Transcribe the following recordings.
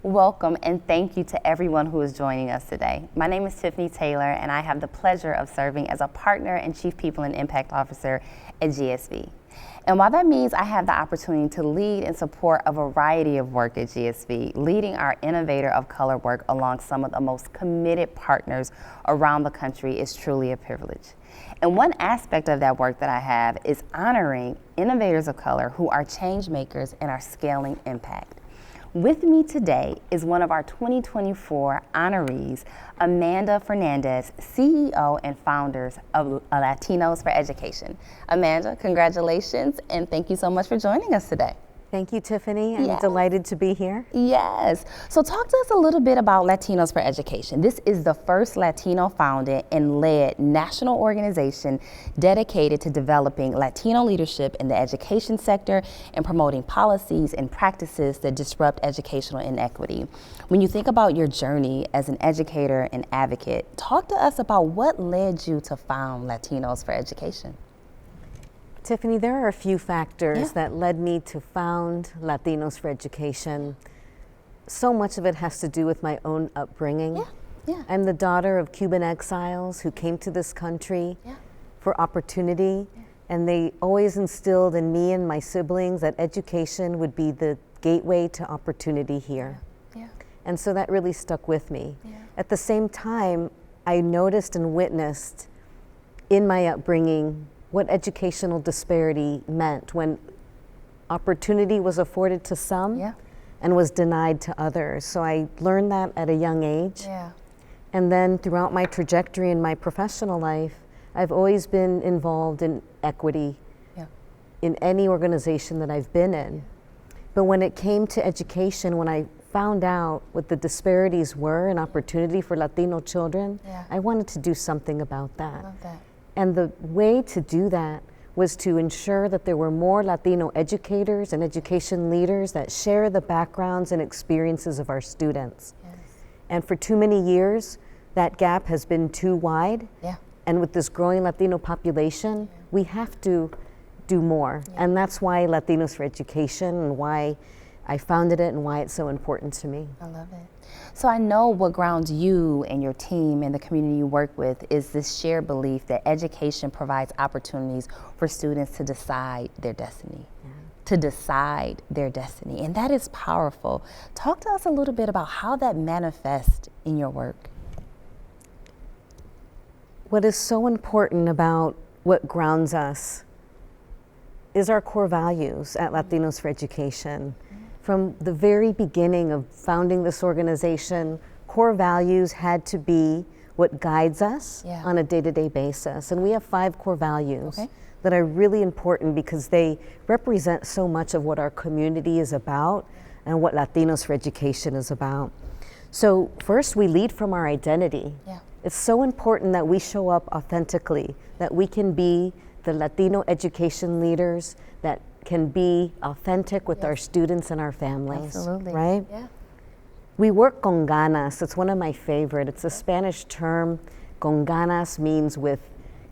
Welcome and thank you to everyone who is joining us today. My name is Tiffany Taylor and I have the pleasure of serving as a partner and Chief People and Impact Officer at GSV. And while that means I have the opportunity to lead and support a variety of work at GSV, leading our Innovator of Color work along some of the most committed partners around the country is truly a privilege. And one aspect of that work that I have is honoring innovators of color who are change makers and are scaling impact. With me today is one of our 2024 honorees, Amanda Fernandez, CEO and founders of Latinos for Education. Amanda, congratulations, and thank you so much for joining us today. Thank you, Tiffany. I'm delighted to be here. Yes. So talk to us a little bit about Latinos for Education. This is the first Latino-founded and led national organization dedicated to developing Latino leadership in the education sector and promoting policies and practices that disrupt educational inequity. When you think about your journey as an educator and advocate, talk to us about what led you to found Latinos for Education. Tiffany, there are a few factors that led me to found Latinos for Education. So much of it has to do with my own upbringing. I'm the daughter of Cuban exiles who came to this country for opportunity, and they always instilled in me and my siblings that education would be the gateway to opportunity here. And so that really stuck with me. At the same time, I noticed and witnessed in my upbringing what educational disparity meant when opportunity was afforded to some and was denied to others. So I learned that at a young age. And then throughout my trajectory in my professional life, I've always been involved in equity in any organization that I've been in. But when it came to education, when I found out what the disparities were in opportunity for Latino children, I wanted to do something about that. And the way to do that was to ensure that there were more Latino educators and education leaders that share the backgrounds and experiences of our students. And for too many years, that gap has been too wide. And with this growing Latino population, we have to do more. And that's why Latinos for Education and why I founded it and why it's so important to me. I love it. So I know what grounds you and your team and the community you work with is this shared belief that education provides opportunities for students to decide their destiny. And that is powerful. Talk to us a little bit about how that manifests in your work. What is so important about what grounds us is our core values at Latinos for Education. From the very beginning of founding this organization, core values had to be what guides us on a day-to-day basis. And we have 5 core values that are really important because they represent so much of what our community is about and what Latinos for Education is about. So first, we lead from our identity. It's so important that we show up authentically, that we can be the Latino education leaders that can be authentic with our students and our families. Right? We work con ganas. It's one of my favorite. It's a Spanish term. Con ganas means with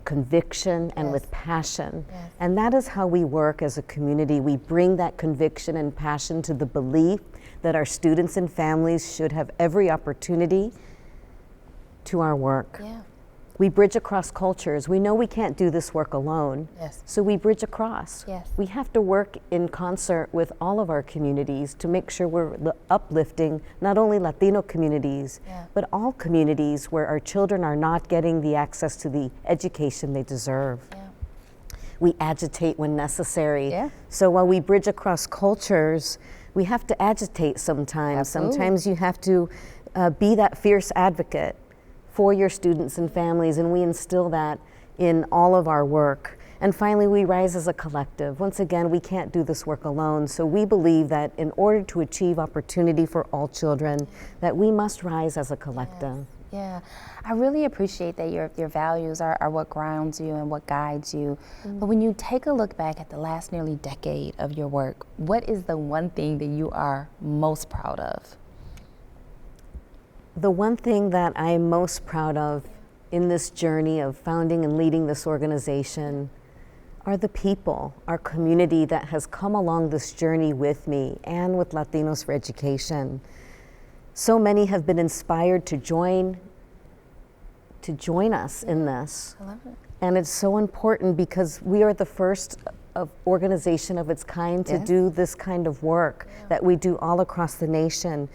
conviction and with passion. And that is how we work as a community. We bring that conviction and passion to the belief that our students and families should have every opportunity to our work. We bridge across cultures. We know we can't do this work alone, so we bridge across. We have to work in concert with all of our communities to make sure we're uplifting not only Latino communities, but all communities where our children are not getting the access to the education they deserve. We agitate when necessary. So while we bridge across cultures, we have to agitate sometimes. Sometimes you have to be that fierce advocate for your students and families, and we instill that in all of our work. And finally, we rise as a collective. Once again, we can't do this work alone, so we believe that in order to achieve opportunity for all children, that we must rise as a collective. I really appreciate that your values are what grounds you and what guides you. But when you take a look back at the last nearly decade of your work, what is the one thing that you are most proud of? The one thing that I'm most proud of in this journey of founding and leading this organization are the people, our community that has come along this journey with me and with Latinos for Education. So many have been inspired to join us in this. I love it. And it's so important because we are the first organization of its kind to do this kind of work that we do all across the nation.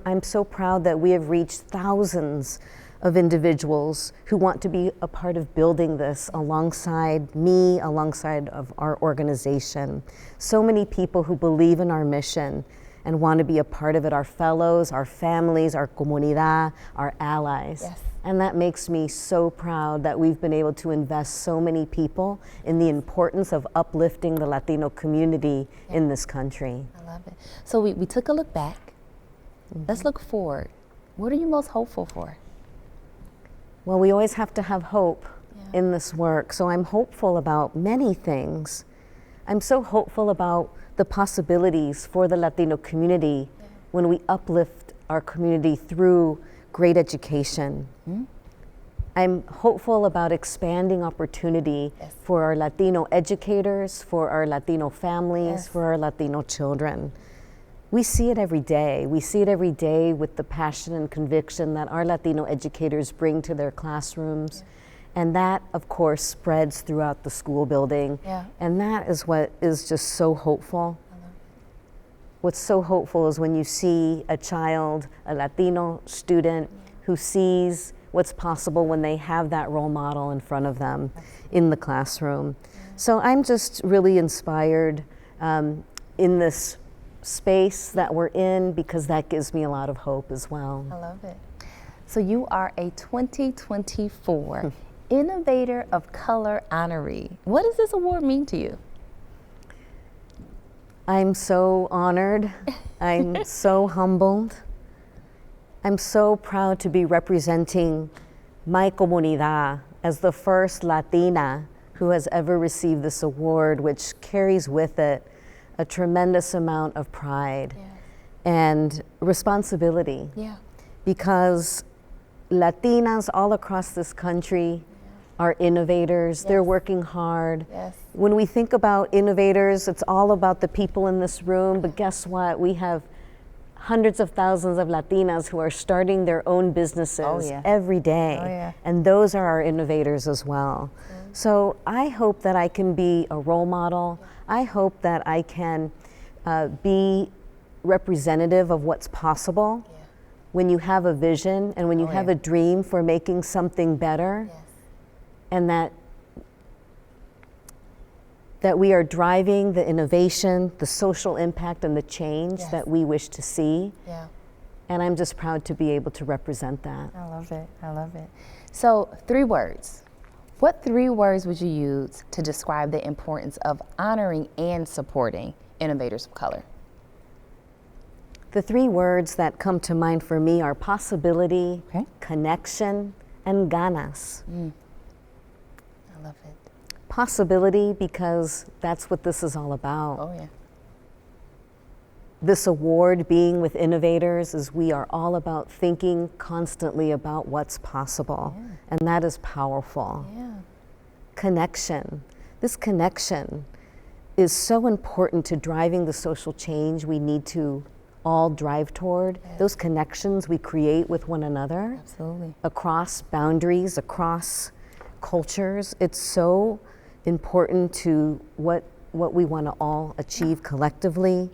I'm so proud that we have reached thousands of individuals who want to be a part of building this alongside me, alongside of our organization. So many people who believe in our mission and want to be a part of it, our fellows, our families, our comunidad, our allies. Yes. And that makes me so proud that we've been able to invest so many people in the importance of uplifting the Latino community in this country. I love it. So we took a look back. Let's look forward. What are you most hopeful for? Well, we always have to have hope in this work. So I'm hopeful about many things. I'm so hopeful about the possibilities for the Latino community when we uplift our community through great education. I'm hopeful about expanding opportunity for our Latino educators, for our Latino families, for our Latino children. We see it every day. We see it every day with the passion and conviction that our Latino educators bring to their classrooms. And that, of course, spreads throughout the school building. And that is what is just so hopeful. What's so hopeful is when you see a child, a Latino student, who sees what's possible when they have that role model in front of them in the classroom. So I'm just really inspired in this space that we're in, because that gives me a lot of hope as well. I love it. So you are a 2024 Innovator of Color honoree. What does this award mean to you? I'm so honored. I'm so humbled. I'm so proud to be representing my comunidad as the first Latina who has ever received this award, which carries with it a tremendous amount of pride and responsibility. Because Latinas all across this country are innovators. They're working hard. When we think about innovators, it's all about the people in this room, but guess what? We have hundreds of thousands of Latinas who are starting their own businesses every day. And those are our innovators as well. So I hope that I can be a role model. I hope that I can be representative of what's possible when you have a vision and when you have a dream for making something better, and that we are driving the innovation, the social impact, and the change that we wish to see. And I'm just proud to be able to represent that. I love it. I love it. So 3 words. What 3 words would you use to describe the importance of honoring and supporting innovators of color? The 3 words that come to mind for me are possibility, connection, and ganas. I love it. Possibility, because that's what this is all about. This award being with innovators is we are all about thinking constantly about what's possible, and that is powerful. Connection. This connection is so important to driving the social change we need to all drive toward. Those connections we create with one another across boundaries, across cultures. It's so important to what we want to all achieve collectively.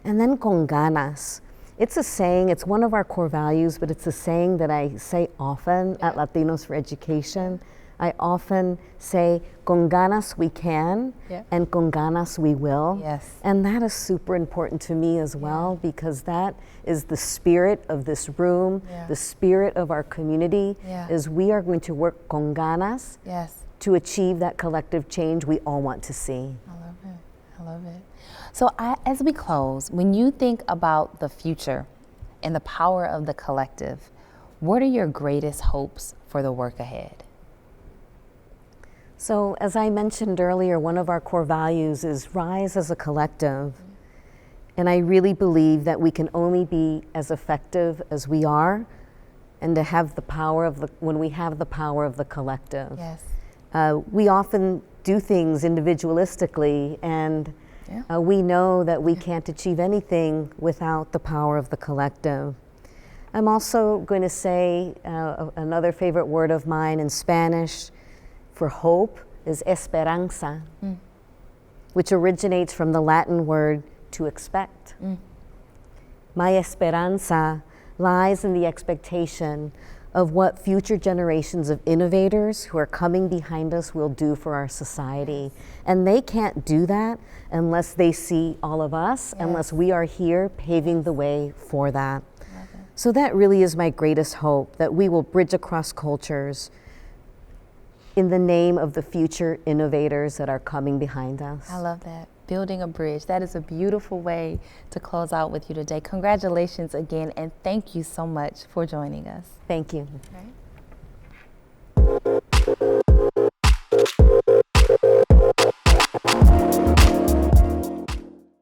And then con ganas. It's a saying, it's one of our core values, but it's a saying that I say often at Latinos for Education. I often say, con ganas we can, and con ganas we will. And that is super important to me as well, because that is the spirit of this room, the spirit of our community, is we are going to work con ganas to achieve that collective change we all want to see. I love it. I love it. So as we close, when you think about the future and the power of the collective, what are your greatest hopes for the work ahead? So as I mentioned earlier, one of our core values is rise as a collective. And I really believe that we can only be as effective as we are, and to have the power of when we have the power of the collective. We often do things individualistically, and we know that we can't achieve anything without the power of the collective. I'm also going to say another favorite word of mine in Spanish for hope is esperanza, which originates from the Latin word to expect. My esperanza lies in the expectation of what future generations of innovators who are coming behind us will do for our society. And they can't do that unless they see all of us, unless we are here paving the way for that. So that really is my greatest hope, that we will bridge across cultures in the name of the future innovators that are coming behind us. I love that. Building a bridge. That is a beautiful way to close out with you today. Congratulations again, and thank you so much for joining us. Thank you. All right.